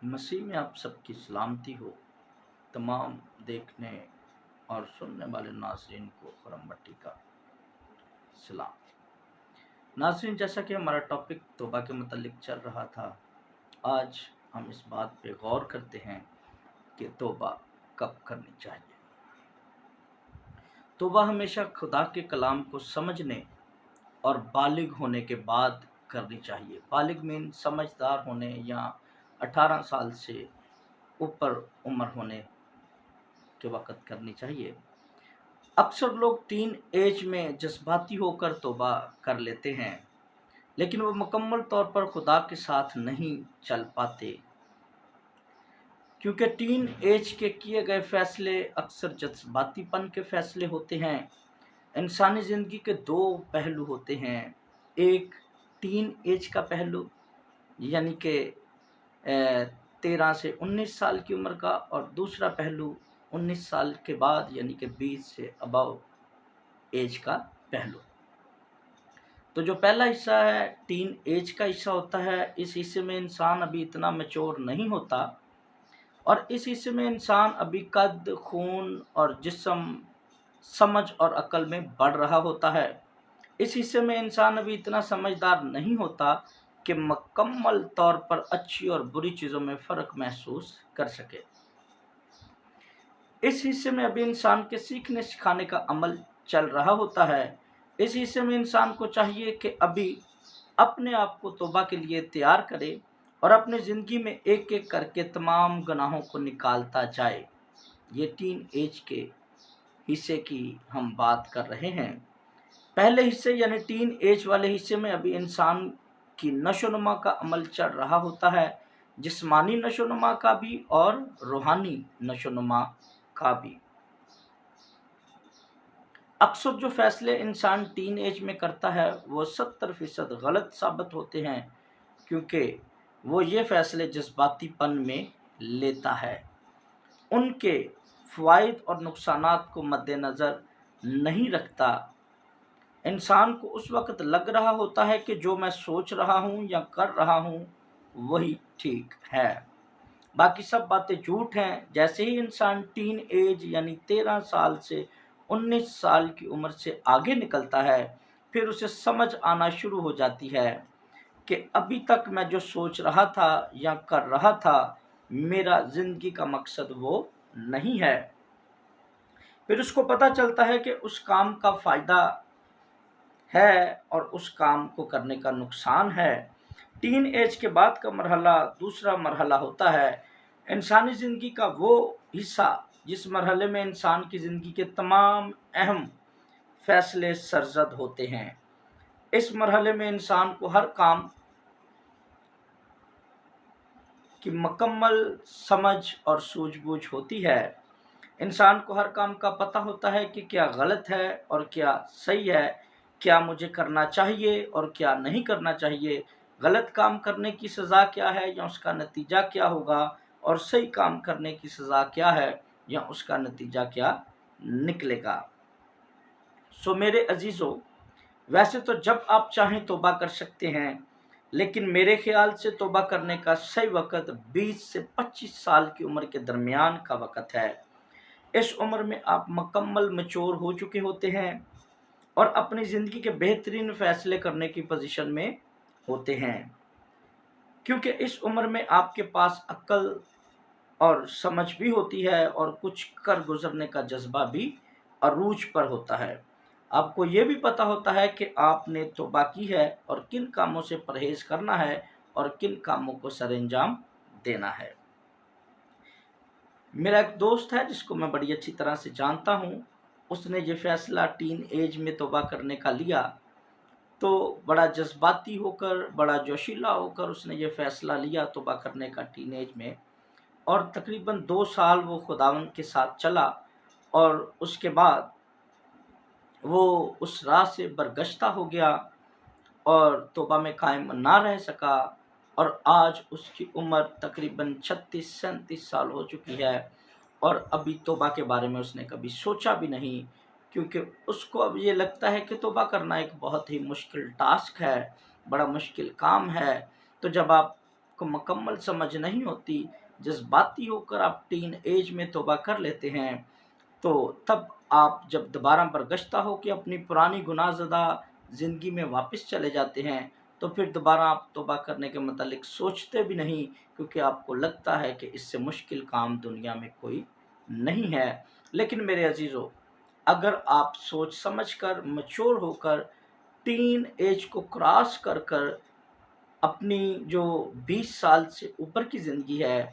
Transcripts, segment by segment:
मसीह में आप सबकी सलामती हो। तमाम देखने और सुनने वाले नाज़रीन को खुरम बट्टी का सलाम। नाज़रीन, जैसा कि हमारा टॉपिक तौबा के मुतालिक चल रहा था, आज हम इस बात पे गौर करते हैं कि तौबा कब करनी चाहिए। तौबा हमेशा खुदा के कलाम को समझने और बालिग होने के बाद करनी चाहिए। बालिग मीन समझदार होने या 18 साल से ऊपर उम्र होने के वक़्त करनी चाहिए। अक्सर लोग टीन एज में जज्बाती होकर तौबा कर लेते हैं, लेकिन वो मुकम्मल तौर पर खुदा के साथ नहीं चल पाते, क्योंकि टीन एज के किए गए फैसले अक्सर जज्बातीपन के फैसले होते हैं। इंसानी ज़िंदगी के दो पहलू होते हैं, एक टीन एज का पहलू यानी कि 13 से 19 साल की उम्र का, और दूसरा पहलू 19 साल के बाद यानी कि 20 से अबव एज का पहलू। तो जो पहला हिस्सा है टीन एज का हिस्सा होता है, इस हिस्से में इंसान अभी इतना मैच्योर नहीं होता, और इस हिस्से में इंसान अभी कद, खून और जिस्म, समझ और अक्ल में बढ़ रहा होता है। इस हिस्से में इंसान अभी इतना समझदार नहीं होता कि मुकम्मल तौर पर अच्छी और बुरी चीज़ों में फ़र्क महसूस कर सके। इस हिस्से में अभी इंसान के सीखने सिखाने का अमल चल रहा होता है। इस हिस्से में इंसान को चाहिए कि अभी अपने आप को तौबा के लिए तैयार करे और अपनी ज़िंदगी में एक एक करके तमाम गुनाहों को निकालता जाए। ये टीन एज के हिस्से की हम बात कर रहे हैं। पहले हिस्से यानी टीन एज वाले हिस्से में अभी इंसान की नशोनुमा का अमल चल रहा होता है, जिस्मानी नशोनुमा का भी और रूहानी नशोनुमा का भी। अक्सर जो फैसले इंसान टीन एज में करता है वो 70% गलत साबित होते हैं, क्योंकि वो ये फैसले जज्बातीपन में लेता है, उनके फ़वाइद और नुकसानात को मद्देनज़र नहीं रखता। इंसान को उस वक़्त लग रहा होता है कि जो मैं सोच रहा हूँ या कर रहा हूँ वही ठीक है, बाकी सब बातें झूठ हैं। जैसे ही इंसान टीन एज यानी 13 साल से 19 साल की उम्र से आगे निकलता है, फिर उसे समझ आना शुरू हो जाती है कि अभी तक मैं जो सोच रहा था या कर रहा था, मेरा ज़िंदगी का मकसद वो नहीं है। फिर उसको पता चलता है कि उस काम का फ़ायदा है और उस काम को करने का नुकसान है। टीन एज के बाद का मरहला दूसरा मरहला होता है, इंसानी ज़िंदगी का वो हिस्सा जिस मरहले में इंसान की ज़िंदगी के तमाम अहम फैसले सरजद होते हैं। इस मरहले में इंसान को हर काम की मुकम्मल समझ और सूझबूझ होती है। इंसान को हर काम का पता होता है कि क्या गलत है और क्या सही है, क्या मुझे करना चाहिए और क्या नहीं करना चाहिए, गलत काम करने की सज़ा क्या है या उसका नतीजा क्या होगा, और सही काम करने की सज़ा क्या है या उसका नतीजा क्या निकलेगा। सो मेरे अजीज़ों, वैसे तो जब आप चाहें तौबा कर सकते हैं, लेकिन मेरे ख्याल से तौबा करने का सही वक़्त 20 से 25 साल की उम्र के दरमियान का वक़्त है। इस उम्र में आप मुकम्मल मैच्योर हो चुके होते हैं और अपनी ज़िंदगी के बेहतरीन फ़ैसले करने की पोजीशन में होते हैं, क्योंकि इस उम्र में आपके पास अक्ल और समझ भी होती है और कुछ कर गुजरने का जज्बा भी अरूज पर होता है। आपको ये भी पता होता है कि आपने तौबा की है और किन कामों से परहेज़ करना है और किन कामों को सरअंजाम देना है। मेरा एक दोस्त है जिसको मैं बड़ी अच्छी तरह से जानता हूँ, उसने ये फ़ैसला टीन एज में तौबा करने का लिया, तो बड़ा जज्बाती होकर, बड़ा जोशीला होकर उसने ये फ़ैसला लिया तौबा करने का टीन एज में, और तकरीबन 2 साल वो खुदावंद के साथ चला और उसके बाद वो उस राह से बरगश्ता हो गया और तौबा में कायम ना रह सका, और आज उसकी उम्र तकरीबन 36-37 साल हो चुकी है और अभी तौबा के बारे में उसने कभी सोचा भी नहीं, क्योंकि उसको अब ये लगता है कि तौबा करना एक बहुत ही मुश्किल टास्क है, बड़ा मुश्किल काम है। तो जब आप کو مکمل سمجھ نہیں ہوتی، جذباتی ہو کر آپ ٹین ایج میں توبہ کر لیتے ہیں، تو تب آپ جب دوبارہ برگشتہ ہو کے اپنی پرانی گناہ زدہ زندگی میں واپس چلے جاتے ہیں، تو پھر دوبارہ آپ توبہ کرنے کے متعلق سوچتے بھی نہیں، کیونکہ آپ کو لگتا ہے کہ اس سے مشکل کام دنیا میں کوئی نہیں ہے۔ لیکن میرے عزیزو، اگر آپ سوچ سمجھ کر میچور ہو کر ٹین ایج کو کراس کر کر اپنی جو 20 سال سے اوپر کی زندگی ہے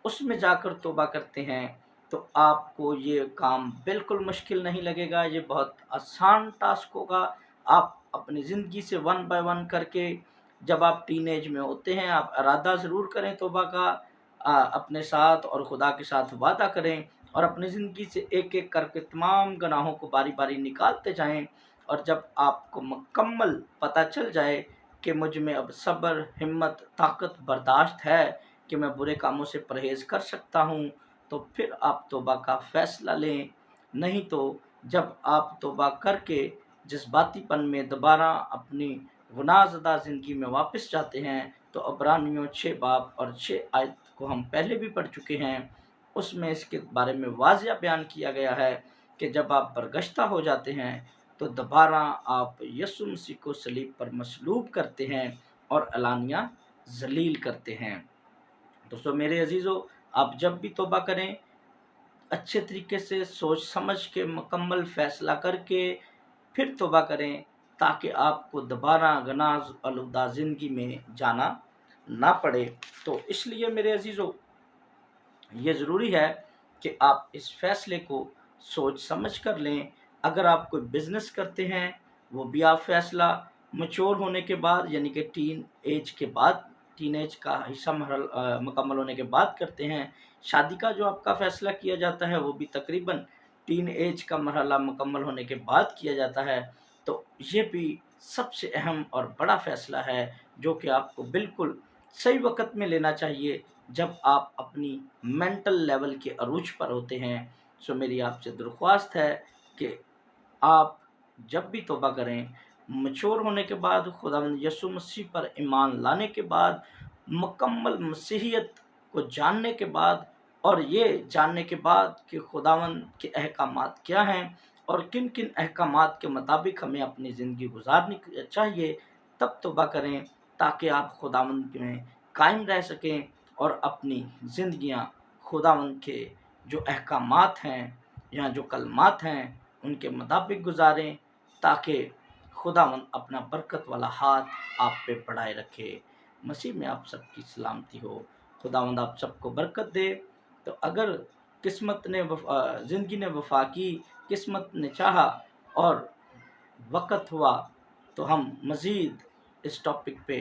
اس میں جا کر توبہ کرتے ہیں، تو آپ کو یہ کام بالکل مشکل نہیں لگے گا، یہ بہت آسان ٹاسک ہوگا۔ آپ اپنی زندگی سے ون بائی ون کر کے، جب آپ ٹین ایج میں ہوتے ہیں، آپ ارادہ ضرور کریں توبہ کا، اپنے ساتھ اور خدا کے ساتھ وعدہ کریں، اور اپنی زندگی سے ایک ایک کر کے تمام گناہوں کو باری باری نکالتے جائیں، اور جب آپ کو مکمل پتہ چل جائے کہ مجھ میں اب صبر، ہمت، طاقت، برداشت ہے کہ میں برے کاموں سے پرہیز کر سکتا ہوں، تو پھر آپ توبہ کا فیصلہ لیں۔ نہیں تو جب آپ توبہ کر کے جذباتی پن میں دوبارہ اپنی گناہ زدہ زندگی میں واپس جاتے ہیں، تو عبرانیوں 6 باب اور 6 آیت کو ہم پہلے بھی پڑھ چکے ہیں، اس میں اس کے بارے میں واضح بیان کیا گیا ہے کہ جب آپ برگشتہ ہو جاتے ہیں تو دوبارہ آپ یسوع مسیح کو صلیب پر مصلوب کرتے ہیں اور علانیہ ذلیل کرتے ہیں۔ دوستو میرے عزیزو، آپ جب بھی توبہ کریں، اچھے طریقے سے سوچ سمجھ کے مکمل فیصلہ کر کے پھر توبہ کریں، تاکہ آپ کو دوبارہ گناہ آلودہ زندگی میں جانا نہ پڑے۔ تو اس لیے میرے عزیزو، یہ ضروری ہے کہ آپ اس فیصلے کو سوچ سمجھ کر لیں۔ اگر آپ کوئی بزنس کرتے ہیں، وہ بھی آپ فیصلہ میچور ہونے کے بعد، یعنی کہ ٹین ایج کا حصہ مکمل ہونے کے بعد کرتے ہیں۔ شادی کا جو آپ کا فیصلہ کیا جاتا ہے، وہ بھی تقریباً ٹین ایج کا مرحلہ مکمل ہونے کے بعد کیا جاتا ہے۔ تو یہ بھی سب سے اہم اور بڑا فیصلہ ہے، جو کہ آپ کو بالکل صحیح وقت میں لینا چاہیے، جب آپ اپنی مینٹل لیول کے عروج پر ہوتے ہیں۔ سو میری آپ سے درخواست ہے کہ آپ جب بھی توبہ کریں، میچور ہونے کے بعد، خداوند یسوع مسیح پر ایمان لانے کے بعد، مکمل مسیحیت کو جاننے کے بعد، اور یہ جاننے کے بعد کہ خداوند کے احکامات کیا ہیں اور کن کن احکامات کے مطابق ہمیں اپنی زندگی گزارنی چاہیے، تب توبہ کریں، تاکہ آپ خداوند میں قائم رہ سکیں اور اپنی زندگیاں خداوند کے جو احکامات ہیں یا جو کلمات ہیں ان کے مطابق گزاریں، تاکہ خداوند اپنا برکت والا ہاتھ آپ پہ بڑھائے رکھے۔ مسیح میں آپ سب کی سلامتی ہو۔ خداوند آپ سب کو برکت دے۔ تو اگر قسمت نے زندگی نے وفا کی، قسمت نے چاہا اور وقت ہوا، تو ہم مزید اس ٹاپک پہ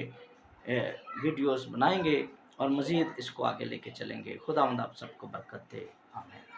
ویڈیوز بنائیں گے اور مزید اس کو آگے لے کے چلیں گے۔ خداوند آپ سب کو برکت دے۔ آمین۔